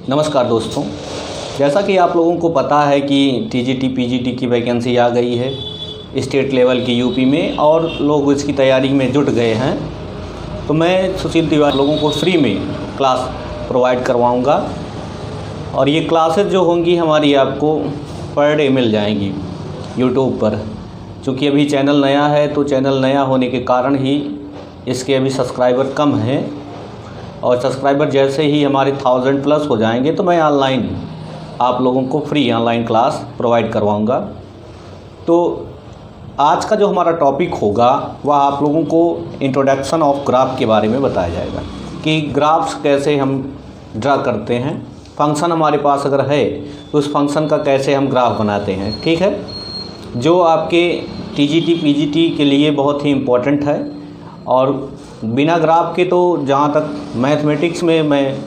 नमस्कार दोस्तों, जैसा कि आप लोगों को पता है कि टीजीटी पीजीटी की वैकेंसी आ गई है स्टेट लेवल की यूपी में और लोग इसकी तैयारी में जुट गए हैं। तो मैं सुशील तिवारी लोगों को फ्री में क्लास प्रोवाइड करवाऊंगा और ये क्लासेस जो होंगी हमारी आपको पर डे मिल जाएंगी यूट्यूब पर। चूँकि अभी चैनल नया है तो चैनल नया होने के कारण ही इसके अभी सब्सक्राइबर कम हैं और सब्सक्राइबर जैसे ही हमारे 1000 प्लस हो जाएंगे तो मैं ऑनलाइन आप लोगों को फ्री ऑनलाइन क्लास प्रोवाइड करवाऊंगा। तो आज का जो हमारा टॉपिक होगा वह आप लोगों को इंट्रोडक्शन ऑफ ग्राफ के बारे में बताया जाएगा कि ग्राफ्स कैसे हम ड्रा करते हैं। फंक्शन हमारे पास अगर है तो उस फंक्शन का कैसे हम ग्राफ बनाते हैं, ठीक है, जो आपके टीजीटी पीजीटी के लिए बहुत ही इम्पोर्टेंट है। और बिना ग्राफ के तो जहाँ तक मैथमेटिक्स में मैं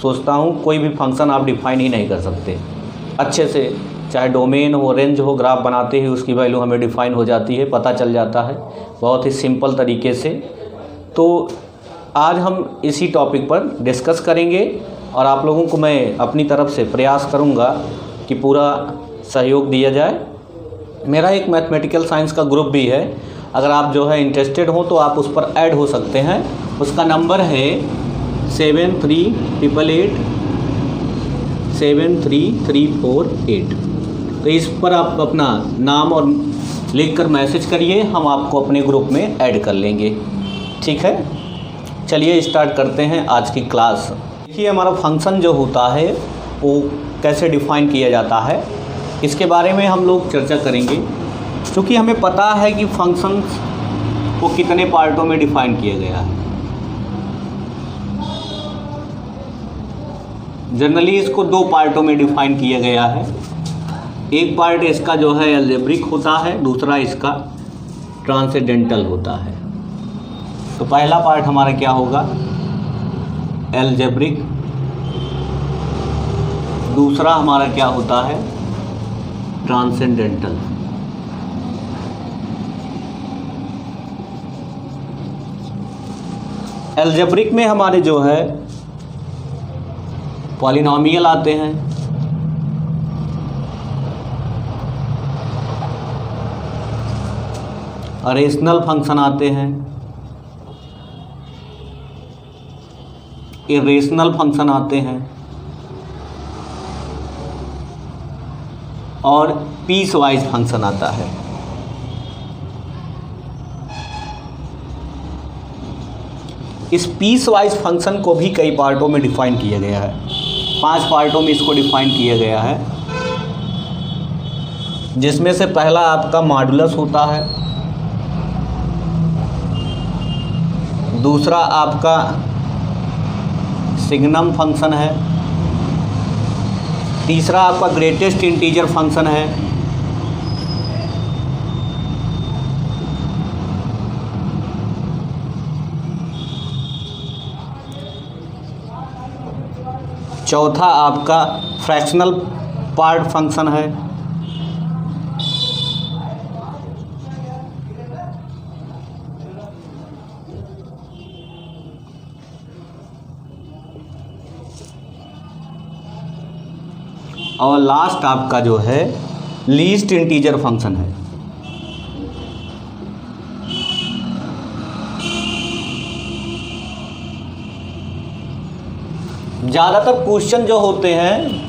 सोचता हूँ कोई भी फंक्शन आप डिफाइन ही नहीं कर सकते अच्छे से, चाहे डोमेन हो रेंज हो, ग्राफ बनाते ही उसकी वैल्यू हमें डिफाइन हो जाती है, पता चल जाता है बहुत ही सिंपल तरीके से। तो आज हम इसी टॉपिक पर डिस्कस करेंगे और आप लोगों को मैं अपनी तरफ से प्रयास करूँगा कि पूरा सहयोग दिया जाए। मेरा एक मैथमेटिकल साइंस का ग्रुप भी है, अगर आप जो है इंटरेस्टेड हो तो आप उस पर ऐड हो सकते हैं। उसका नंबर है 7388733348। तो इस पर आप अपना नाम और लिखकर मैसेज करिए, हम आपको अपने ग्रुप में ऐड कर लेंगे, ठीक है। चलिए स्टार्ट करते हैं आज की क्लास। देखिए हमारा फंक्शन जो होता है वो कैसे डिफ़ाइन किया जाता है इसके बारे में हम लोग चर्चा करेंगे। क्योंकि हमें पता है कि फंक्शंस को कितने पार्टों में डिफ़ाइन किया गया है। जनरली इसको दो पार्टों में डिफ़ाइन किया गया है। एक पार्ट इसका जो है अलजेब्रिक होता है, दूसरा इसका ट्रांसेंडेंटल होता है। तो पहला पार्ट हमारा क्या होगा, अलजेब्रिक। दूसरा हमारा क्या होता है, ट्रांसेंडेंटल। अलजेब्रिक में हमारे जो है पॉलिनॉमियल आते हैं, रेशनल फंक्शन आते हैं, इरेशनल फंक्शन आते हैं और पीस वाइज फंक्शन आता है। इस पीस वाइज फंक्शन को भी कई पार्टों में डिफाइन किया गया है। 5 पार्टों में इसको डिफाइन किया गया है, जिसमें से पहला आपका मॉडुलस होता है, दूसरा आपका सिग्नम फंक्शन है, तीसरा आपका ग्रेटेस्ट इंटीजर फंक्शन है, चौथा आपका फ्रैक्शनल पार्ट फंक्शन है, और लास्ट आपका जो है लीस्ट इंटीजर फंक्शन है। ज़्यादातर क्वेश्चन जो होते हैं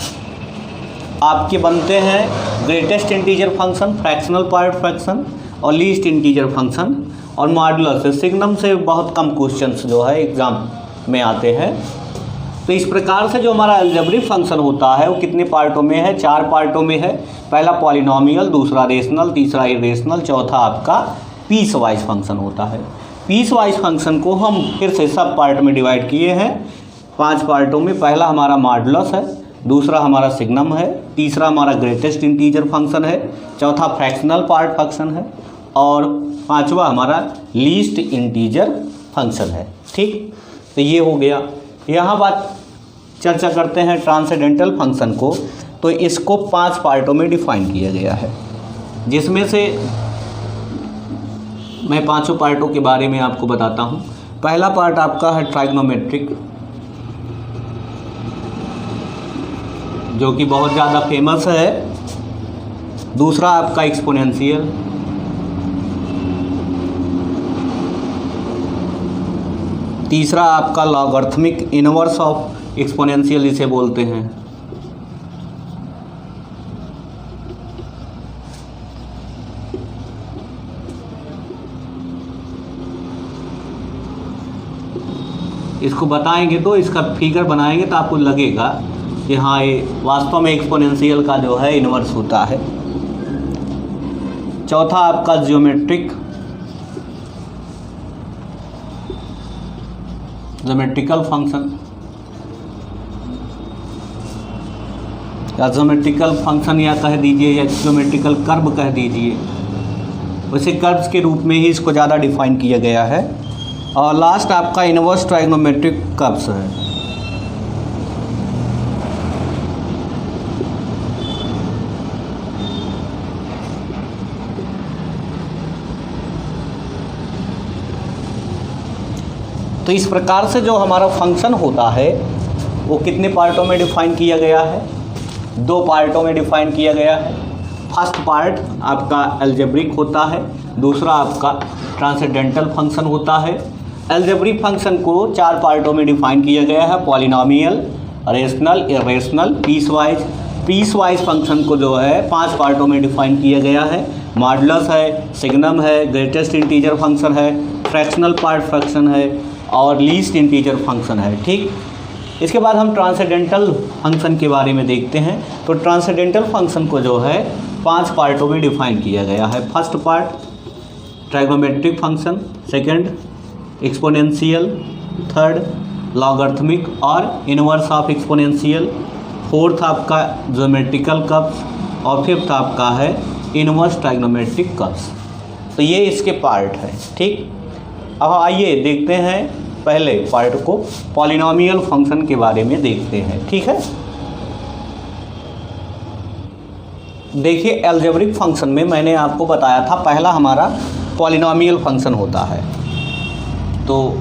आपके बनते हैं greatest integer function, fractional part function और लीस्ट इंटीजर फंक्शन और मॉडुलस से। सिग्नम से बहुत कम क्वेश्चंस जो है एग्ज़ाम में आते हैं। तो इस प्रकार से जो हमारा अलजेब्रिक फंक्शन होता है वो कितने पार्टों में है, 4 पार्टों में है। पहला पॉलिनॉमियल, दूसरा रेशनल, तीसरा इरेशनल, चौथा आपका पीस वाइज फंक्शन होता है। पीस वाइज फंक्शन को हम फिर से सब पार्ट में डिवाइड किए हैं 5 पार्टों में। पहला हमारा मॉडुलस है, दूसरा हमारा सिग्नम है, तीसरा हमारा ग्रेटेस्ट इंटीजर फंक्शन है, चौथा फ्रैक्शनल पार्ट फंक्शन है और पांचवा हमारा लीस्ट इंटीजर फंक्शन है, ठीक। तो ये हो गया। यहाँ बात चर्चा करते हैं ट्रांसेंडेंटल फंक्शन को। तो इसको 5 पार्टों में डिफाइन किया गया है, जिसमें से मैं 5 पार्टों के बारे में आपको बताता हूँ। पहला पार्ट आपका है ट्राइग्नोमेट्रिक। जो कि बहुत ज़्यादा फेमस है। दूसरा आपका एक्सपोनेंशियल, तीसरा आपका लॉगरिथमिक इनवर्स ऑफ एक्सपोनेंशियल इसे बोलते हैं। इसको बताएंगे तो इसका फिगर बनाएंगे तो आपको लगेगा कि हाँ ये वास्तव में एक्सपोनेंशियल का जो है इनवर्स होता है। चौथा आपका ज्योमेट्रिकल फंक्शन या ज्योमेट्रिकल फंक्शन या कह दीजिए या ज्योमेट्रिकल कर्व कह दीजिए, वैसे कर्व्स के रूप में ही इसको ज़्यादा डिफाइन किया गया है। और लास्ट आपका इनवर्स ट्राइग्नोमेट्रिक कर्व्स है। तो इस प्रकार से जो हमारा फंक्शन होता है वो कितने पार्टों में डिफाइन किया गया है? 2 पार्टों में डिफाइन किया गया है। फर्स्ट पार्ट आपका अलजेब्रिक होता है, दूसरा आपका ट्रांसेंडेंटल फंक्शन होता है। अलजेब्रिक फंक्शन को 4 पार्टों में डिफाइन किया गया है, polynomial, rational, irrational, piecewise. Piecewise function को जो है 5 पार्टों में डिफाइन किया गया है, मॉडुलस है, सिग्नम है, ग्रेटेस्ट इंटीजर फंक्शन है, फ्रैक्शनल पार्ट फ्रैक्शन है और लीस्ट इंटीजर फंक्शन है। ठीक, इसके बाद हम ट्रांसेंडेंटल फंक्शन के बारे में देखते हैं। तो ट्रांसेंडेंटल फंक्शन को जो है 5 पार्टों में डिफाइन किया गया है। First part trigonometric function, second exponential, third logarithmic और इनवर्स ऑफ एक्सपोनेंशियल, फोर्थ आपका ज्योमेट्रिकल कर्व्स और फिफ्थ आपका है इनवर्स ट्राइग्नोमेट्रिक कर्व्स। तो ये इसके पार्ट हैं। ठीक, अब आइए देखते हैं पहले पार्ट को, पॉलिनोमियल फंक्शन के बारे में देखते हैं। ठीक है, देखिए अलजेब्रिक फंक्शन में मैंने आपको बताया था पहला हमारा पॉलिनोमियल फंक्शन होता है। तो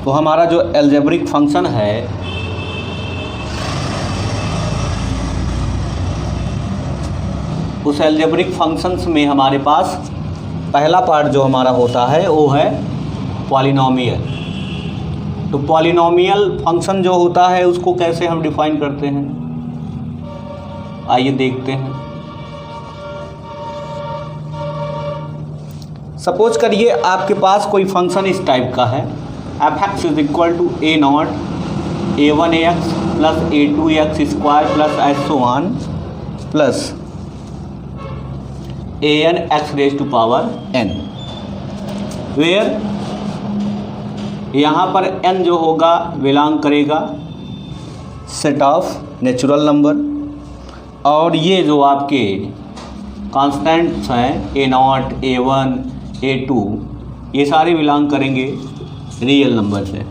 हमारा जो अलजेब्रिक फंक्शन है उस अलजेब्रिक फंक्शंस में हमारे पास पहला पार्ट जो हमारा होता है वो है पॉलिनोमियल। तो पॉलिनोमियल फंक्शन जो होता है उसको कैसे हम डिफाइन करते हैं, आइए देखते हैं। सपोज करिए आपके पास कोई फंक्शन इस टाइप का है, f(x) is equal to a0 a1x plus a2x square plus s1 plus an x raise to power n, where यहाँ पर n जो होगा बिलोंग करेगा सेट ऑफ नेचुरल नंबर और ये जो आपके कांस्टेंट्स हैं a0 a1 a2 ये सारे बिलोंग करेंगे रियल नंबर से।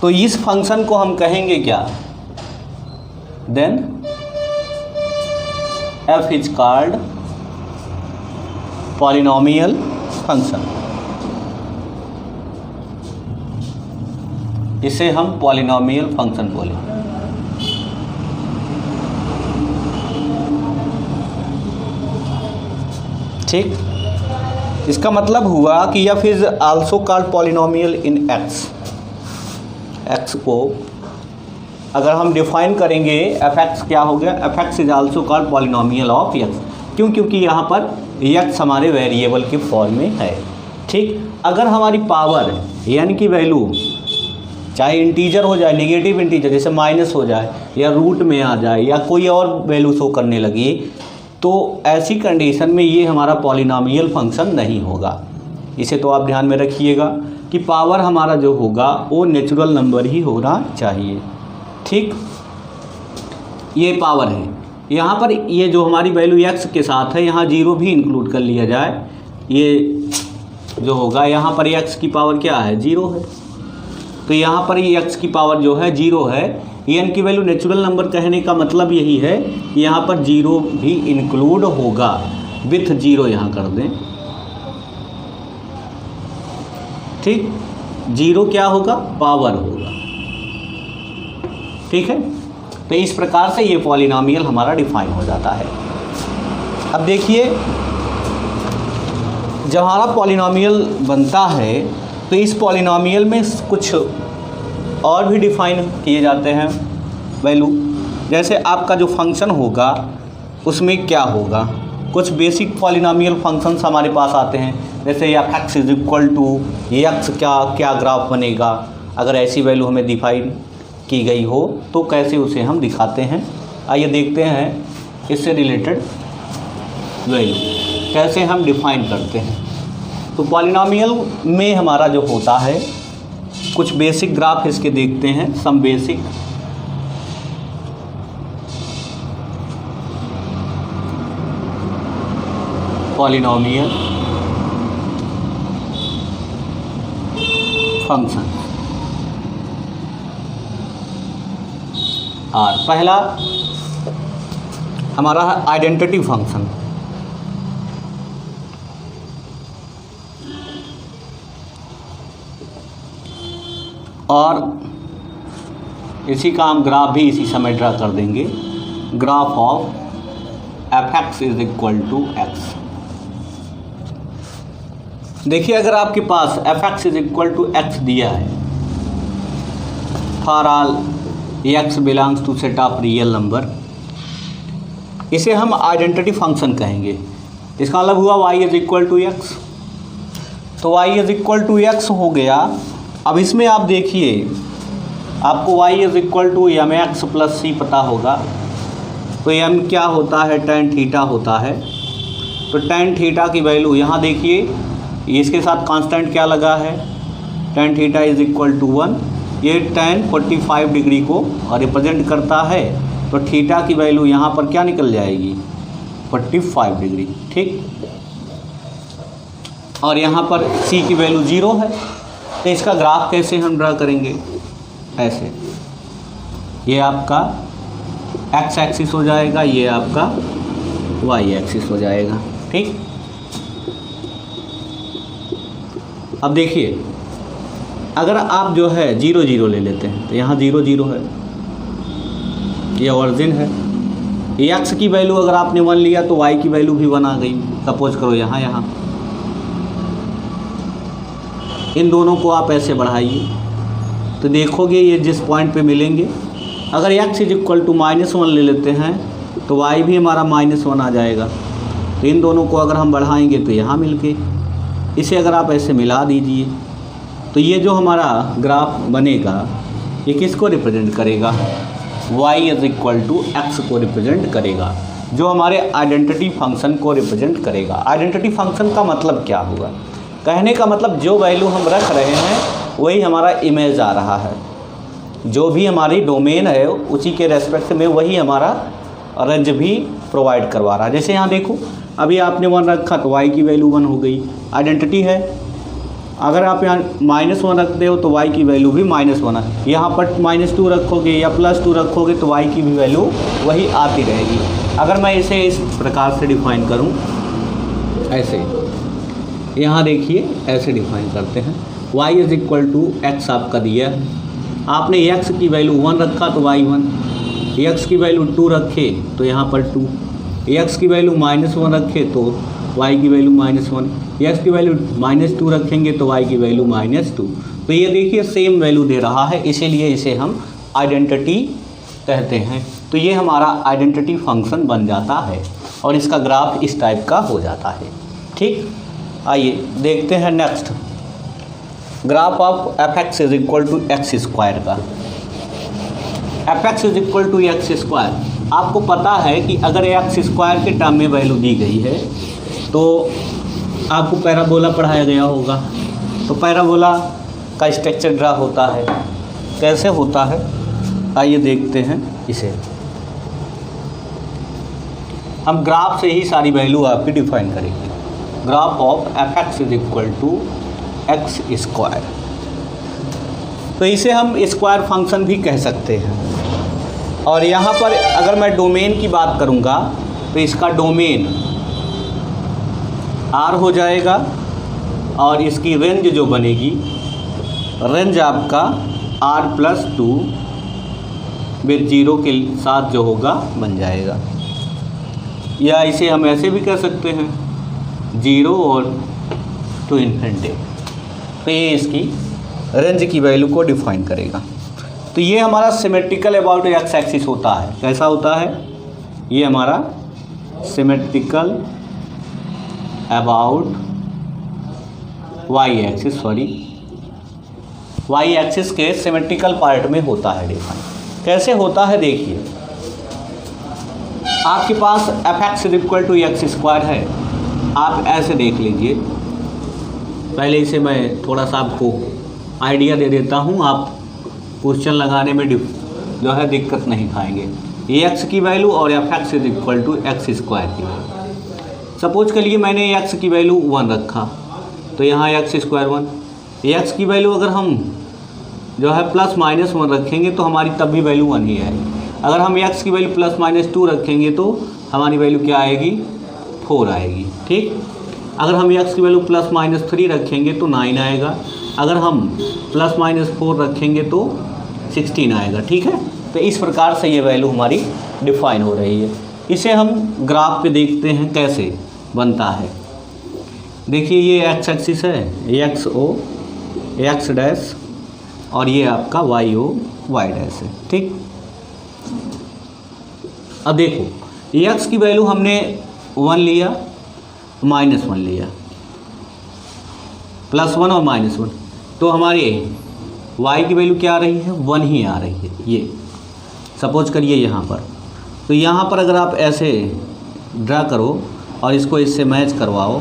तो इस फंक्शन को हम कहेंगे क्या, then f is called polynomial function. इसे हम पॉलिनोमियल फंक्शन बोलेंगे। ठीक, इसका मतलब हुआ कि f is also called polynomial in x। x को अगर हम डिफाइन करेंगे f(x) क्या हो गया, f(x) is also called polynomial of x। क्यों? क्योंकि यहाँ पर x हमारे वेरिएबल के फॉर्म में है। ठीक, अगर हमारी पावर यानी कि वैल्यू चाहे इंटीजर हो जाए, नेगेटिव इंटीजर जैसे माइनस हो जाए या रूट में आ जाए या कोई और वैल्यू शो करने लगी, तो ऐसी कंडीशन में ये हमारा पॉलिनोमियल फंक्शन नहीं होगा। इसे तो आप ध्यान में रखिएगा कि पावर हमारा जो होगा वो नेचुरल नंबर ही होना चाहिए। ठीक, ये पावर है। यहाँ पर ये जो हमारी वैल्यू x के साथ है यहाँ 0 भी इंक्लूड कर लिया जाए, ये जो होगा यहाँ पर x की पावर क्या है, 0 है। तो यहाँ पर ये x की पावर जो है 0 है। n की वैल्यू नेचुरल नंबर कहने का मतलब यही है कि यहाँ पर 0 भी इंक्लूड होगा, विथ 0 यहाँ कर दें। ठीक, 0 क्या होगा, पावर होगा। ठीक है। तो इस प्रकार से ये पॉलिनॉमियल हमारा डिफाइन हो जाता है। अब देखिए, जब हमारा पॉलिनॉमियल बनता है तो इस पॉलिनॉमियल में कुछ और भी डिफाइन किए जाते हैं वैल्यू। जैसे आपका जो फंक्शन होगा उसमें क्या होगा, कुछ बेसिक पॉलिनॉमियल फंक्शंस हमारे पास आते हैं, जैसे f(x) is equal to x क्या ग्राफ बनेगा। अगर ऐसी वैल्यू हमें डिफाइन की गई हो तो कैसे उसे हम दिखाते हैं, आइए देखते हैं इससे रिलेटेड वैल्यू कैसे हम डिफाइन करते हैं। तो पॉलिनॉमियल में हमारा जो होता है कुछ बेसिक ग्राफ इसके देखते हैं, सम बेसिक। पॉलिनॉमियल फंक्शन और पहला हमारा है आइडेंटिटी फंक्शन। और इसी का हम ग्राफ भी इसी समय ड्रा कर देंगे, graph of f(x) is equal to x। देखिए, अगर आपके पास f(x) is equal to x दिया है, for all x belongs to set of real number, इसे हम आइडेंटिटी फंक्शन कहेंगे। इसका मतलब हुआ y is equal to x। तो y is equal to x हो गया। अब इसमें आप देखिए, आपको y is equal to mx plus c पता होगा। तो m क्या होता है, tan थीटा होता है। तो tan थीटा की वैल्यू यहाँ देखिए, इसके साथ कांस्टेंट क्या लगा है, tan theta is equal to 1। ये tan 45 डिग्री को रिप्रेजेंट करता है। तो थीटा की वैल्यू यहाँ पर क्या निकल जाएगी, 45 डिग्री, ठीक। और यहाँ पर c की वैल्यू 0 है। तो इसका ग्राफ कैसे हम ड्रा करेंगे, ऐसे, ये आपका x एक्सिस हो जाएगा, ये आपका y एक्सिस हो जाएगा, ठीक। अब देखिए, अगर आप जो है 0 0 ले लेते हैं तो यहाँ 0 0 है, ये ओरिजिन है। x की वैल्यू अगर आपने 1 लिया तो y की वैल्यू भी 1 आ गई। सपोज करो यहाँ इन दोनों को आप ऐसे बढ़ाइए तो देखोगे ये जिस पॉइंट पे मिलेंगे, अगर x इज इक्वल टू -1 ले लेते हैं तो y भी हमारा -1 आ जाएगा। तो इन दोनों को अगर हम बढ़ाएंगे तो यहाँ मिल के, इसे अगर आप ऐसे मिला दीजिए तो ये जो हमारा ग्राफ बनेगा ये किसको रिप्रेजेंट करेगा, y is equal to x को रिप्रेजेंट करेगा, जो हमारे आइडेंटिटी फंक्शन को रिप्रेजेंट करेगा। आइडेंटिटी फंक्शन का मतलब क्या होगा, कहने का मतलब जो वैल्यू हम रख रहे हैं वही हमारा इमेज आ रहा है, जो भी हमारी डोमेन है उसी के रेस्पेक्ट में वही हमारा रेंज भी प्रोवाइड करवा रहा है। जैसे यहाँ देखो, अभी आपने 1 रखा तो y की वैल्यू 1 हो गई, आइडेंटिटी है। अगर आप यहाँ -1 रखते हो तो y की वैल्यू भी -1 है। यहाँ पर -2 रखोगे या +2 रखोगे तो y की भी वैल्यू वही आती रहेगी। अगर मैं इसे इस प्रकार से डिफाइन करूँ, ऐसे, यहाँ देखिए ऐसे डिफाइन करते हैं, y is equal to x आपका दिया है, आपने x की वैल्यू 1 रखा तो y 1, x की वैल्यू 2 रखे तो यहाँ पर 2, x की वैल्यू -1 रखे तो y की वैल्यू -1, x की वैल्यू -2 रखेंगे तो y की वैल्यू -2। तो ये देखिए सेम वैल्यू दे रहा है, इसीलिए इसे हम आइडेंटिटी कहते हैं। तो ये हमारा आइडेंटिटी फंक्शन बन जाता है और इसका ग्राफ इस टाइप का हो जाता है, ठीक। आइए देखते हैं next, graph of f(x) is equal to x square का। f(x) is equal to x square, आपको पता है कि अगर x स्क्वायर के टर्म में वैल्यू दी गई है तो आपको पैराबोला पढ़ाया गया होगा। तो पैराबोला का स्ट्रक्चर ड्रा होता है, कैसे होता है आइए देखते हैं इसे। हम ग्राफ से ही सारी वैल्यू आपकी डिफाइन करेंगे। Graph of f(x) is equal to x square, तो इसे हम स्क्वायर फंक्शन भी कह सकते हैं। और यहाँ पर अगर मैं डोमेन की बात करूँगा तो इसका डोमेन R हो जाएगा और इसकी रेंज जो बनेगी, रेंज आपका R+2 विद जीरो के साथ जो होगा बन जाएगा। या इसे हम ऐसे भी कर सकते हैं, जीरो और टू इन्फिनिटी। तो ये इसकी रेंज की वैल्यू को डिफाइन करेगा। तो ये हमारा सिमेट्रिकल अबाउट एक्स एक्सिस होता है। कैसा होता है? ये हमारा symmetrical about Y axis, Y axis के सिमेट्रिकल पार्ट में होता है डिफाइन। कैसे होता है देखिए, आपके पास F x equal to x square है। आप ऐसे देख लीजिए, पहले इसे मैं थोड़ा सा आपको आइडिया दे देता हूँ, आप क्वेश्चन लगाने में जो है दिक्कत नहीं खाएंगे। ए एक्स की वैल्यू और f x equal to x square की वैल्यू। सपोज करिए मैंने एक्स की वैल्यू 1 रखा, तो यहाँ एक्स स्क्वायर 1। एक्स की वैल्यू अगर हम जो है प्लस माइनस 1 रखेंगे तो हमारी तब भी वैल्यू 1 ही आएगी। अगर हम एक्स की वैल्यू प्लस माइनस 2 रखेंगे तो हमारी वैल्यू क्या आएगी? 4 आएगी। ठीक, अगर हम एक्स की वैल्यू प्लस माइनस 3 रखेंगे तो 9 आएगा। अगर हम प्लस माइनस 4 रखेंगे तो 16 आएगा। ठीक है, तो इस प्रकार से ये वैल्यू हमारी डिफाइन हो रही है। इसे हम ग्राफ पे देखते हैं कैसे बनता है। देखिए ये एक्स एक्सिस है, एक्स ओ एक्स डैश, और ये आपका वाई ओ वाई डैश है। ठीक, अब देखो एक्स की वैल्यू हमने 1 लिया, -1 लिया, +1 और -1, तो हमारे y की वैल्यू क्या आ रही है? 1 ही आ रही है। ये सपोज करिए यहाँ पर, तो यहाँ पर अगर आप ऐसे ड्रा करो और इसको इससे मैच करवाओ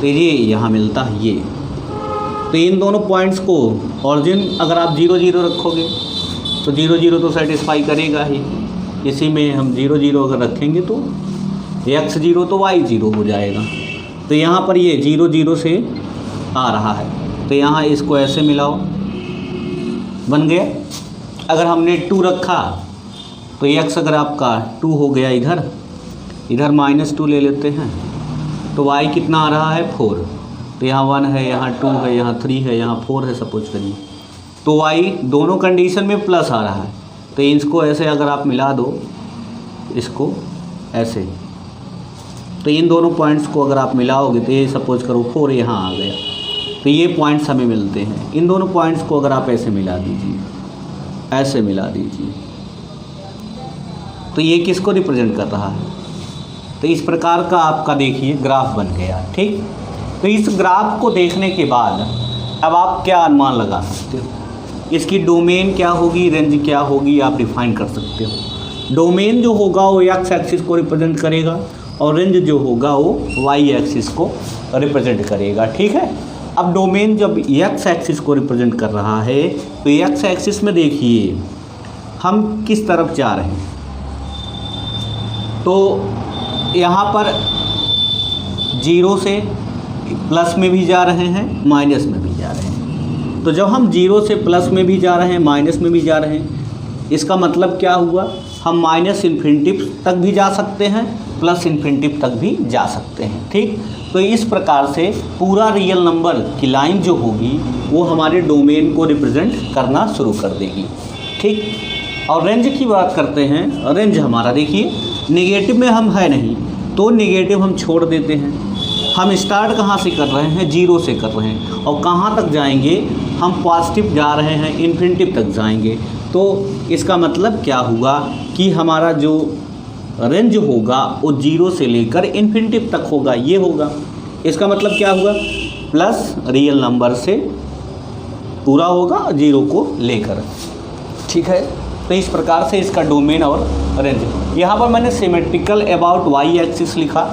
तो ये यहाँ मिलता है ये। तो इन दोनों पॉइंट्स को ऑरिजिन अगर आप 0 0 रखोगे तो 0 0 तो सेटिस्फाई करेगा ही। इसी में हम 0 0 अगर रखेंगे तो x 0 तो y 0 हो जाएगा। तो यहाँ पर ये 0 0 से आ रहा है, तो यहाँ इसको ऐसे मिलाओ, बन गया। अगर हमने 2 रखा तो x अगर आपका 2 हो गया, इधर -2 ले लेते हैं, तो y कितना आ रहा है? 4। तो यहाँ 1 है, यहाँ 2 है, यहाँ 3 है, यहाँ 4 है सपोज करिए। तो y दोनों कंडीशन में प्लस आ रहा है, तो इसको ऐसे अगर आप मिला दो, इसको ऐसे, तो इन दोनों पॉइंट्स को अगर आप मिलाओगे तो ये सपोज करो 4 यहाँ आ गया, तो ये पॉइंट्स हमें मिलते हैं। इन दोनों पॉइंट्स को अगर आप ऐसे मिला दीजिए, ऐसे मिला दीजिए, तो ये किसको रिप्रेजेंट कर रहा है? तो इस प्रकार का आपका देखिए ग्राफ बन गया। ठीक, तो इस ग्राफ को देखने के बाद अब आप क्या अनुमान लगा सकते हो? इसकी डोमेन क्या होगी, रेंज क्या होगी, आप डिफाइन कर सकते हो। डोमेन जो होगा वो एक्स एक्सिस को रिप्रेजेंट करेगा और रेंज जो होगा वो वाई एक्सिस को रिप्रेजेंट करेगा। ठीक है, अब डोमेन जब एक्स एक्सिस को रिप्रेजेंट कर रहा है तो एक्स एक्सिस में देखिए हम किस तरफ जा रहे हैं। तो यहाँ पर 0 से प्लस में भी जा रहे हैं, माइनस में भी जा रहे हैं। तो जब हम 0 से प्लस में भी जा रहे हैं, माइनस में भी जा रहे हैं, इसका मतलब क्या हुआ? हम -इन्फिनिटी तक भी जा सकते हैं, +इन्फिनिटी तक भी जा सकते हैं। ठीक, तो इस प्रकार से पूरा रियल नंबर की लाइन जो होगी वो हमारे डोमेन को रिप्रेजेंट करना शुरू कर देगी। ठीक, और रेंज की बात करते हैं। रेंज हमारा देखिए नेगेटिव में हम है नहीं, तो नेगेटिव हम छोड़ देते हैं। हम स्टार्ट कहाँ से कर रहे हैं? 0 से कर रहे हैं, और कहाँ तक जाएंगे? हम पॉजिटिव जा रहे हैं, इन्फिनिटी तक जाएंगे। तो इसका मतलब क्या हुआ कि हमारा जो रेंज होगा वो 0 से लेकर इन्फिनिटी तक होगा, ये होगा। इसका मतलब क्या हुआ? प्लस रियल नंबर से पूरा होगा 0 को लेकर। ठीक है, तो इस प्रकार से इसका डोमेन और रेंज। यहाँ पर मैंने सिमेट्रिकल अबाउट वाई एक्सिस लिखा,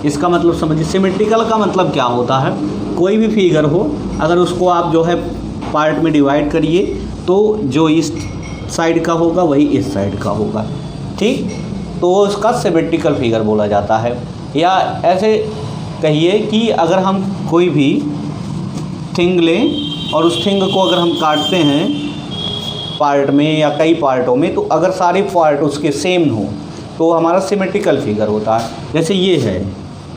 इसका मतलब समझिए। सिमेट्रिकल का मतलब क्या होता है? कोई भी फिगर हो, अगर उसको आप जो है पार्ट में डिवाइड करिए तो जो इस साइड का होगा वही इस साइड का होगा। ठीक, तो वो उसका सिमेट्रिकल फिगर बोला जाता है। या ऐसे कहिए कि अगर हम कोई भी थिंग लें और उस थिंग को अगर हम काटते हैं पार्ट में या कई पार्टों में, तो अगर सारे पार्ट उसके सेम हो तो हमारा सिमेट्रिकल फिगर होता है। जैसे ये है,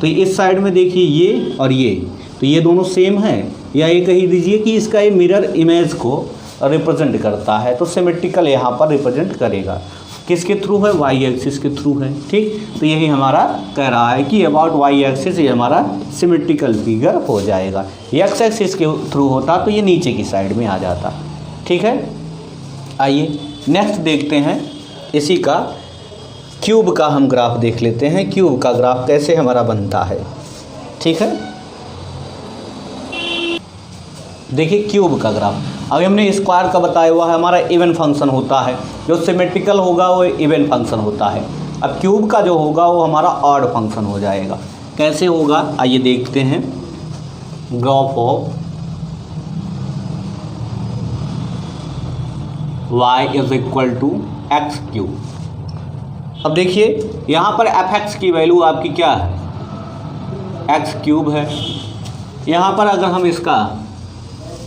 तो इस साइड में देखिए ये और ये, तो ये दोनों सेम है। या ये कही दीजिए कि इसका ये मिरर इमेज को रिप्रेजेंट करता है, तो सिमेट्रिकल यहाँ पर रिप्रेजेंट करेगा। किसके थ्रू है? वाई एक्सिस के थ्रू है। ठीक, तो यही हमारा कह रहा है कि अबाउट वाई एक्सिस ये हमारा सिमेट्रिकल फिगर हो जाएगा। एक्स एक्सिस के थ्रू होता तो ये नीचे की साइड में आ जाता। ठीक है, आइए नेक्स्ट देखते हैं इसी का क्यूब का हम ग्राफ देख लेते हैं। क्यूब का ग्राफ कैसे हमारा बनता है। ठीक है, देखिए क्यूब का ग्राफ। अभी हमने स्क्वायर का बताया हुआ है, हमारा इवन फंक्शन होता है, जो सिमेट्रिकल होगा वो इवन फंक्शन होता है। अब क्यूब का जो होगा वो हमारा ऑड फंक्शन हो जाएगा। कैसे होगा आइए देखते हैं। Graph of y is equal to x cube. अब देखिए यहाँ पर एफ एक्स की वैल्यू आपकी क्या है? एक्स क्यूब है। यहाँ पर अगर हम इसका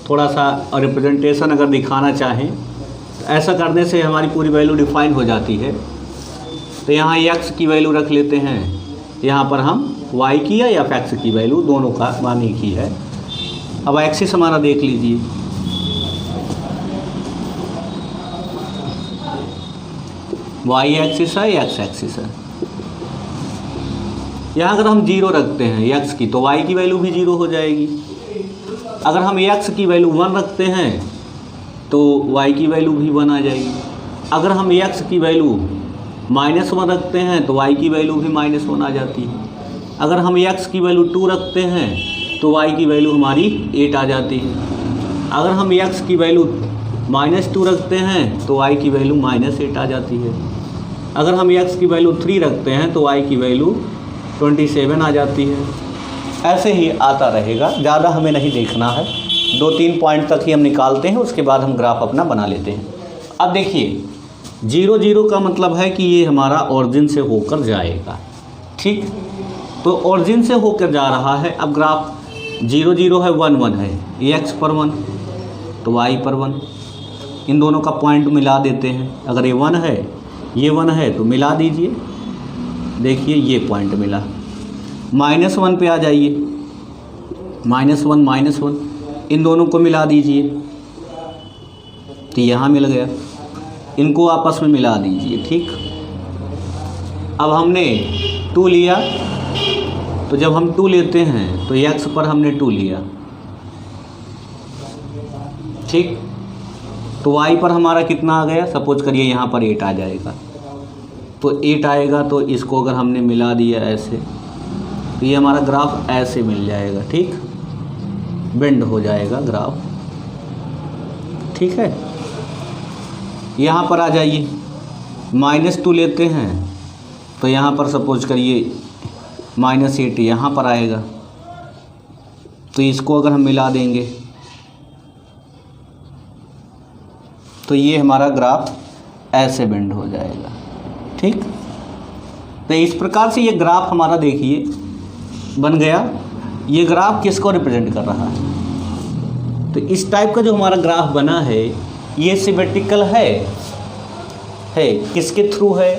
थोड़ा सा रिप्रेजेंटेशन अगर दिखाना चाहें तो ऐसा करने से हमारी पूरी वैल्यू डिफाइन हो जाती है। तो यहाँ x की वैल्यू रख लेते हैं, यहाँ पर हम y की या एफ एक्स की वैल्यू दोनों का मान एक ही है। अब एक्सिस हमारा देख लीजिए, y एक्सिस है, x एक्सिस है। यहाँ अगर हम 0 रखते हैं x की तो y की वैल्यू भी 0 हो जाएगी। अगर हम x की वैल्यू 1 रखते हैं तो y की वैल्यू भी 1 आ जाएगी। अगर हम x की वैल्यू -1 रखते हैं तो y की वैल्यू भी -1 आ जाती है। अगर हम x की वैल्यू 2 रखते हैं तो y की वैल्यू हमारी 8 आ जाती है। अगर हम x की वैल्यू -2 रखते हैं तो y की वैल्यू -8 आ जाती है। अगर हम x की वैल्यू 3 रखते हैं तो y की वैल्यू 27 आ जाती है। ऐसे ही आता रहेगा, ज़्यादा हमें नहीं देखना है, 2-3 पॉइंट तक ही हम निकालते हैं, उसके बाद हम ग्राफ अपना बना लेते हैं। अब देखिए 0 0 का मतलब है कि ये हमारा ओरिजिन से होकर जाएगा। ठीक, तो ओरिजिन से होकर जा रहा है। अब ग्राफ 0 0 है, 1 1 है, x पर 1 तो y पर 1, इन दोनों का पॉइंट मिला देते हैं। अगर ये 1 है ये 1 है तो मिला दीजिए, देखिए ये पॉइंट मिला। -1 पे आ जाइए, -1 -1 इन दोनों को मिला दीजिए तो यहाँ मिल गया, इनको आपस में मिला दीजिए। ठीक, अब हमने 2 लिया, तो जब हम 2 लेते हैं तो x पर हमने 2 लिया। ठीक, तो y पर हमारा कितना आ गया? सपोज करिए यहाँ पर 8 आ जाएगा, तो 8 आएगा तो इसको अगर हमने मिला दिया ऐसे तो ये हमारा ग्राफ ऐसे मिल जाएगा। ठीक, बेंड हो जाएगा ग्राफ। ठीक है, यहाँ पर आ जाइए, -2 लेते हैं तो यहाँ पर सपोज करिए -8 यहाँ पर आएगा, तो इसको अगर हम मिला देंगे तो ये हमारा ग्राफ ऐसे बेंड हो जाएगा। ठीक, तो इस प्रकार से ये ग्राफ हमारा देखिए बन गया। ये ग्राफ किसको रिप्रेजेंट कर रहा है? तो इस टाइप का जो हमारा ग्राफ बना है ये सिमेट्रिकल है किसके थ्रू है?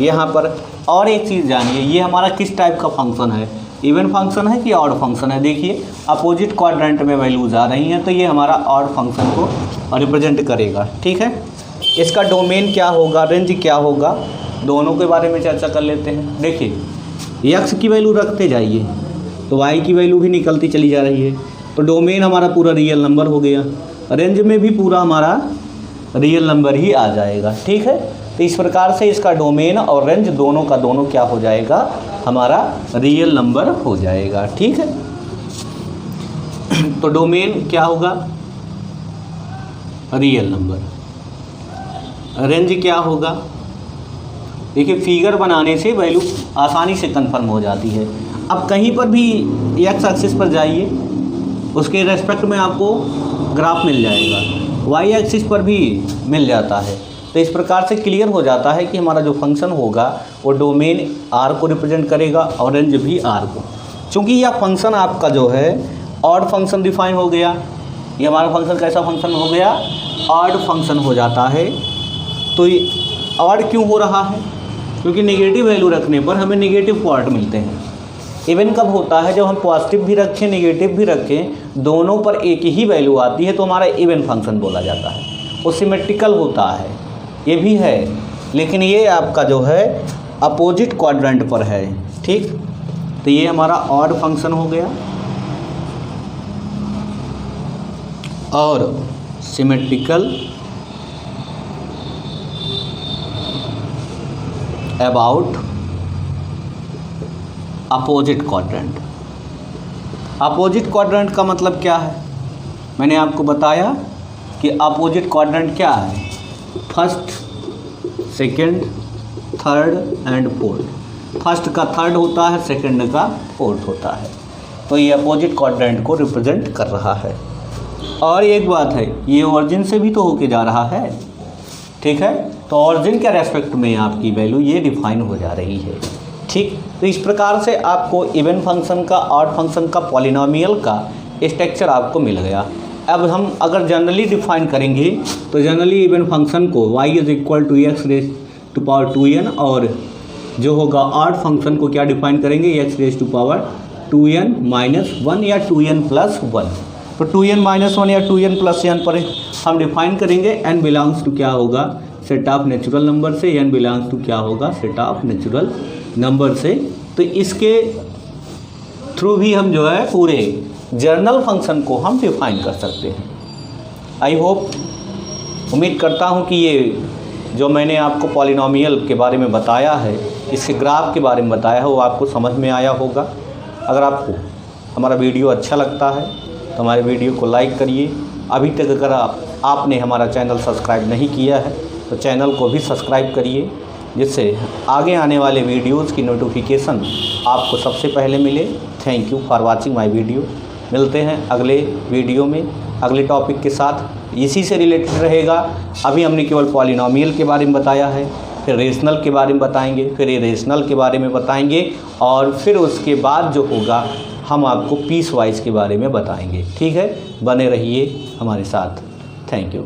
यहाँ पर और एक चीज़ जानिए, ये हमारा किस टाइप का फंक्शन है? इवन फंक्शन है कि ऑड फंक्शन है? देखिए अपोजिट क्वाड्रेंट में वैल्यूज आ रही हैं तो ये हमारा ऑड फंक्शन को रिप्रेजेंट करेगा। ठीक है, इसका डोमेन क्या होगा, रेंज क्या होगा, दोनों के बारे में चर्चा कर लेते हैं। देखिए x की वैल्यू रखते जाइए तो y की वैल्यू भी निकलती चली जा रही है, तो डोमेन हमारा पूरा रियल नंबर हो गया, रेंज में भी पूरा हमारा रियल नंबर ही आ जाएगा। ठीक है, तो इस प्रकार से इसका डोमेन और रेंज दोनों का दोनों क्या हो जाएगा? हमारा रियल नंबर हो जाएगा। ठीक है, तो डोमेन क्या होगा? Real number. रेंज क्या होगा? देखिए फिगर बनाने से वैल्यू आसानी से कंफर्म हो जाती है। अब कहीं पर भी एक्स एक्सिस पर जाइए, उसके रेस्पेक्ट में आपको ग्राफ मिल जाएगा, वाई एक्सिस पर भी मिल जाता है। तो इस प्रकार से क्लियर हो जाता है कि हमारा जो फंक्शन होगा वो डोमेन आर को रिप्रेजेंट करेगा और रेंज भी आर को। चूँकि यह फंक्शन आपका जो है ऑड फंक्शन डिफाइन हो गया, ये हमारा फंक्शन कैसा फंक्शन हो गया? ऑड फंक्शन हो जाता है। तो ये ऑड क्यों हो रहा है? क्योंकि नेगेटिव वैल्यू रखने पर हमें नेगेटिव पार्ट मिलते हैं। इवन कब होता है, जब हम पॉजिटिव भी रखें नेगेटिव भी रखें, दोनों पर एक ही वैल्यू आती है तो हमारा इवन फंक्शन बोला जाता है। वो सिमेट्रिकल होता है, ये भी है, लेकिन ये आपका जो है अपोजिट क्वाड्रेंट पर है। ठीक, तो ये हमारा ऑड फंक्शन हो गया और symmetrical about opposite quadrant. Opposite quadrant का मतलब क्या है, मैंने आपको बताया कि अपोजिट क्वाड्रेंट क्या है, first, second, third and fourth. First का थर्ड होता है, सेकंड का फोर्थ होता है, तो ये अपोजिट क्वाड्रेंट को रिप्रेजेंट कर रहा है। और एक बात है, ये ओरिजिन से भी तो होके जा रहा है, ठीक है, तो ओरिजिन के रेस्पेक्ट में आपकी वैल्यू ये डिफाइन हो जा रही है। ठीक, तो इस प्रकार से आपको इवन फंक्शन का, ऑड फंक्शन का, पॉलिनोमियल का स्ट्रक्चर आपको मिल गया। अब हम अगर जनरली डिफाइन करेंगे तो जनरली इवन फंक्शन को y is equal to x raise to power 2n, और जो होगा ऑड फंक्शन को क्या डिफाइन करेंगे, x raise to power 2n minus 1 या 2n प्लस 1। तो 2n माइनस 1 या 2n प्लस 1 पर हम डिफाइन करेंगे n बिलोंग्स टू क्या होगा, सेट ऑफ नेचुरल नंबर से, n बिलोंग्स टू क्या होगा, सेट ऑफ नेचुरल नंबर से। तो इसके थ्रू भी हम जो है पूरे जर्नल फंक्शन को हम डिफाइन कर सकते हैं। आई होप, उम्मीद करता हूँ कि ये जो मैंने आपको पॉलिनोमियल के बारे में बताया है, इसके ग्राफ के बारे में बताया है, वो आपको समझ में आया होगा। अगर आपको हमारा वीडियो अच्छा लगता है तो हमारे वीडियो को लाइक करिए। अभी तक अगर आपने हमारा चैनल सब्सक्राइब नहीं किया है तो चैनल को भी सब्सक्राइब करिए, जिससे आगे आने वाले वीडियोज़ की नोटिफिकेशन आपको सबसे पहले मिले। Thank you for watching my video. मिलते हैं अगले वीडियो में अगले टॉपिक के साथ, इसी से रिलेटेड रहेगा। अभी हमने केवल पॉलिनोमियल के बारे में बताया है, फिर रेशनल के बारे में बताएंगे, फिर इरेशनल के बारे में बताएंगे, और फिर उसके बाद जो होगा हम आपको पीस वाइज के बारे में बताएंगे। ठीक है, बने रहिए हमारे साथ। Thank you.